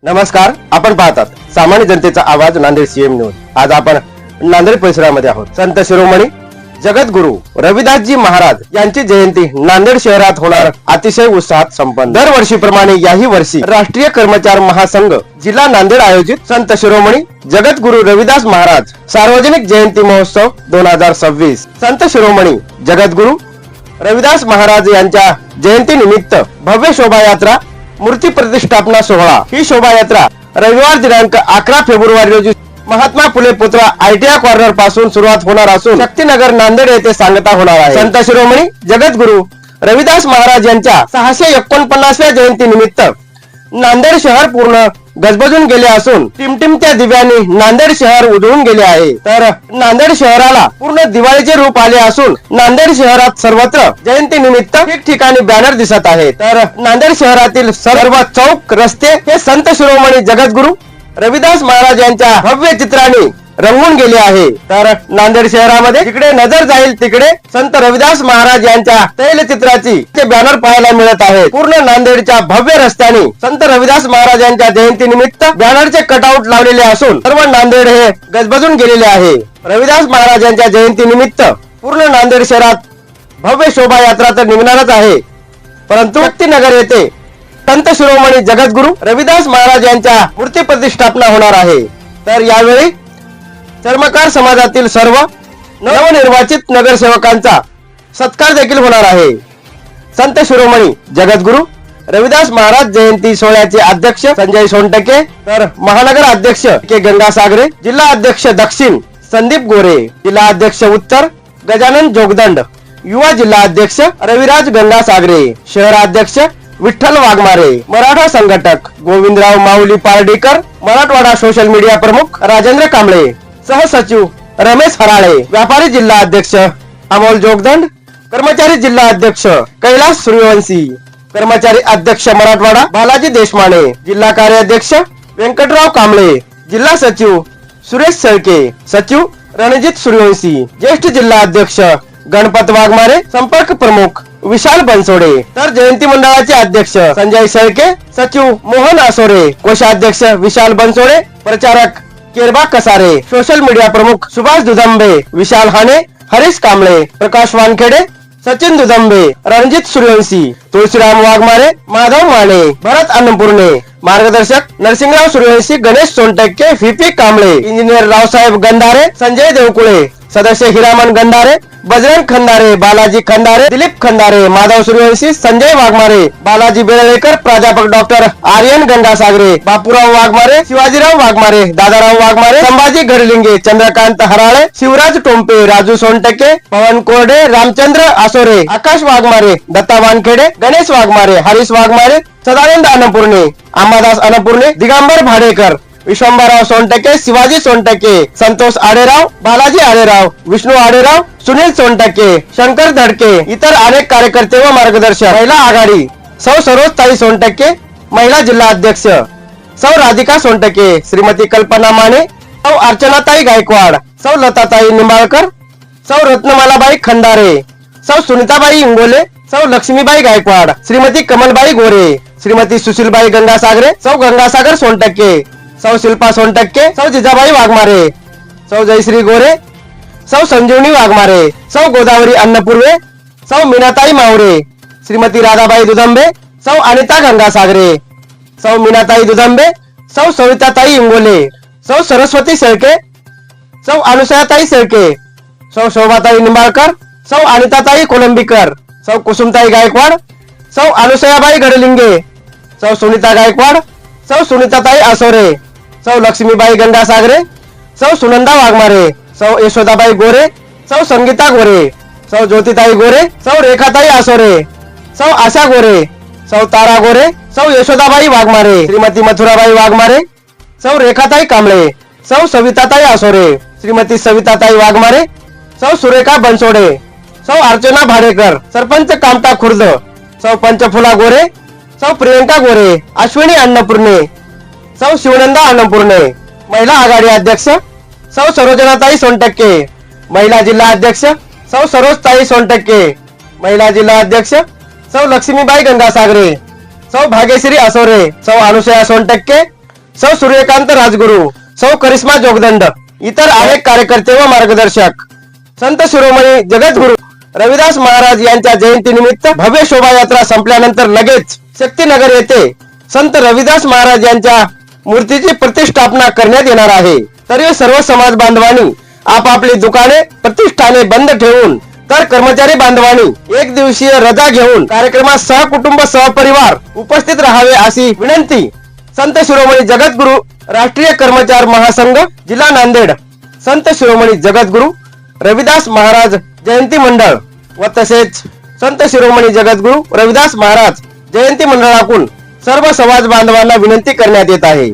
नमस्कार, आपण पाहतात सामान्य जनतेचा आवाज नांदेड सीएम न्यूज। आज आपण नांदेड परिसरामध्ये आहोत। संत शिरोमणी जगद्गुरु रविदासजी महाराज यांची जयंती नांदेड शहरात होणार अतिशय उत्साहात संपन्न। दरवर्षीप्रमाणे याही वर्षी राष्ट्रीय कर्मचारी महासंघ जिल्हा नांदेड आयोजित संत शिरोमणी जगद्गुरु रविदास महाराज सार्वजनिक जयंती महोत्सव 2026 संत शिरोमणी जगद्गुरु रविदास महाराज यांच्या जयंती निमित्त भव्य शोभायात्रा मूर्ती प्रतिष्ठापना सोहळा। ही शोभायात्रा रविवार दिनांक 11 फेब्रुवारी रोजी महात्मा फुले पुतळा ITI कॉर्नर पासून सुरुवात होणार असून शक्तीनगर नांदेड येथे सांगता होणार आहे। संत शिरोमणी जगद्गुरु रविदास महाराज यांच्या 649व्या जयंती निमित्त नांदेड शहर पूर्ण गजबजून गेले असून टिमटिमत्या दिव्यांनी नांदेड शहर उजळून गेले आहे। तर नांदेड शहराला पूर्ण दिवाळीचे रूप आले असून नांदेड शहरात सर्वत्र जयंती निमित्त ठिकठिकाणी बॅनर दिसत आहे। तर नांदेड शहरातील सर्व चौक रस्ते हे संत शिरोमणी जगद्गुरु रविदास महाराज यांच्या भव्य चित्राने रंगून गेले आहे। तर नांदेड शहरामध्ये जिकडे नजर जाईल तिकडे संत रविदास महाराज यांच्या तैलचित्राची बॅनर पाहायला मिळत आहेत। पूर्ण नांदेडच्या भव्य रस्त्याने संत रविदास महाराज यांच्या जयंती निमित्त बॅनरचे कटआउट लावलेले असून सर्व नांदेड हे गजबजून गेलेले आहे। रविदास महाराज यांच्या जयंती निमित्त पूर्ण नांदेड शहरात भव्य शोभायात्रा तर निघणारच आहे, परंतु शक्तीनगर येथे संत शिरोमणी जगद्गुरु रविदास महाराज यांच्या मूर्ती प्रतिष्ठापना होणार आहे। तर यावेळी चर्मकार समाजातील सर्व नवनिर्वाचित नगरसेवकांचा सत्कार देखील होणार आहे। संत शिरोमणी जगद्गुरु रविदास महाराज जयंती सोहळ्याचे अध्यक्ष संजय सोनटके, तर महानगर अध्यक्ष के गंगासागरे, जिल्हा अध्यक्ष दक्षिण संदीप गोरे, जिल्हा अध्यक्ष उत्तर गजानन जोगदंड, युवा जिल्हा अध्यक्ष रविराज गंगासागरे, शहर अध्यक्ष विठ्ठल वाघमारे, मराठा संघटक गोविंदराव माऊली पारडीकर, मराठवाडा सोशल मीडिया प्रमुख राजेंद्र कांबळे, सहसचिव रमेश हराळे, व्यापारी जिल्हा अध्यक्ष अमोल जोगदंड, कर्मचारी जिल्हा अध्यक्ष कैलास सूर्यवंशी, कर्मचारी अध्यक्ष मराठवाडा बालाजी देशमाने, जिल्हा कार्याध्यक्ष व्यंकटराव कांबळे, जिल्हा सचिव सुरेश सळके, सचिव रणजित सूर्यवंशी, ज्येष्ठ जिल्हा अध्यक्ष गणपत वाघमारे, संपर्क प्रमुख विशाल बनसोडे, तर जयंती मंडळाचे अध्यक्ष संजय सळके, सचिव मोहन आसोरे, कोषाध्यक्ष विशाल बनसोडे, प्रचारक केरबा कसारे, सोशल मीडिया प्रमुख सुभाष दुधंबे, विशाल हाने, हरीश कांबळे, प्रकाश वानखेडे, सचिन दुधंबे, रणजित सूर्यवंशी, तुळशीराम वाघमारे, माधव माने, भरत अन्नपूर्णे, मार्गदर्शक नरसिंगराव सूर्यवंशी, गणेश सोनटक्के, VP कांबळे, इंजिनियर रावसाहेब गंधारे, संजय देवकुळे, सदस्य हिरामन गंधारे, बजरंग खंदारे, बालाजी खंदारे, दिलीप खंदारे, माधव सूर्यवंशी, संजय वाघमारे, बालाजी बेळवेकर, प्राध्यापक डॉक्टर आर्यन गंगासागरे, बापूराव वाघमारे, शिवाजीराव वाघमारे, दादाराव वाघमारे, संभाजी गडलिंगे, चंद्रकांत हराळे, शिवराज टोंपे, राजू सोनटके, पवन कोरडे, रामचंद्र आसोरे, आकाश वाघमारे, दत्ता वानखेडे, गणेश वाघमारे, हरीश वाघमारे, सदानंद अन्नपूर्णे, अंबादास अन्नपूर्णे, दिगंबर भाडेकर, विश्वंभरराव सोनटके, शिवाजी सोनटके, संतोष आडेराव, बालाजी आडेराव, विष्णू आडेराव, सुनील सोनटके, शंकर धडके, इतर अनेक कार्यकर्ते व मार्गदर्शक, महिला आघाडी सौ सरोजताई सोनटके, महिला जिल्हा अध्यक्ष सौ राधिका सोनटके, श्रीमती कल्पना माने, सौ अर्चनाताई गायकवाड, सौ लताताई निंबाळकर, सौ रत्नमालाबाई खंदारे, सौ सुनीताबाई इंगोले, सौ लक्ष्मीबाई गायकवाड, श्रीमती कमलबाई गोरे, श्रीमती सुशीलबाई गंगासागरे, सौ गंगासागर सोनटके, सौ शिल्पा सोनटक्के, सौ जिजाबाई वाघमारे, सौ जयश्री गोरे, सौ संजीवनी वाघमारे, सौ गोदावरी अन्नपूर्वे, सौ मीनाताई मावरे, श्रीमती राधाबाई दुधंबे, सौ अनिता गंगासागरे, सौ मीनाताई दुधंबे, सौ सविताताई इंगोले, सौ सरस्वती शेळके, सौ अनुसयाताई शेळके, सौ शोभाताई निंबाळकर, सौ अनिताताई कोलंबीकर, सौ कुसुमताई गायकवाड, सौ अनुसयाबाई गडलिंगे, सौ सुनीता गायकवाड, सौ सुनीताताई आसोरे, सौ लक्ष्मीबाई गंगासागरे, सौ सुनंदा वाघमारे, सौ यशोदाबाई गोरे, सौ संगीता गोरे, सौ ज्योतिताई गोरे, सौ रेखाताई आसोरे, सौ आशा गोरे, सौ तारा गोरे, सौ यशोदाबाई वाघमारे, श्रीमती मथुराबाई वाघमारे, सौ रेखाताई कांबळे, सौ सविताताई आसोरे, श्रीमती सविताताई वाघमारे, सौ सुरेखा बनसोडे, सौ अर्चना भाडेकर, सरपंच कामटा खुर्द, सौ पंचफुला गोरे, सौ प्रियंका गोरे, अश्विनी अन्नपूर्णे, सौ शिवनंदा अन्नपूर्णे, महिला आघाडी अध्यक्ष सौ सरोजनाताई सोनटक्के, महिला जिल्हा अध्यक्ष सौ सरोजताई सोनटक्के, महिला जिल्हा अध्यक्ष सौ लक्ष्मीबाई गंगासागरे, सौ भाग्यश्री असोरे, सौ अनुसया सोनटक्के, सौ सूर्यकांत राजगुरू, सौ करिश्मा जोगदंड, इतर अनेक कार्यकर्ते व मार्गदर्शक, संत शिरोमणी जगद्गुरू रविदास महाराज यांच्या जयंतीनिमित्त भव्य शोभायात्रा संपल्यानंतर लगेच शक्तीनगर येथे संत रविदास महाराज यांच्या मूर्तीची प्रतिष्ठापना करण्यात येणार आहे. तरी सर्व समाज बांधवांनी आपापली दुकाने प्रतिष्ठाने बंद ठेवून तर कर्मचारी बांधवांनी एक दिवसीय रजा घेऊन कार्यक्रमात सहकुटुंब सहपरिवार उपस्थित राहावे अशी विनंती संत शिरोमणी जगद्गुरू राष्ट्रीय कर्मचारी महासंघ जिल्हा नांदेड, संत शिरोमणी जगद्गुरू रविदास महाराज जयंती मंडळ व तसेच संत शिरोमणी जगद्गुरू रविदास महाराज जयंती मंडळाकडून सर्व समाज बांधवांना विनंती करण्यात येत आहे.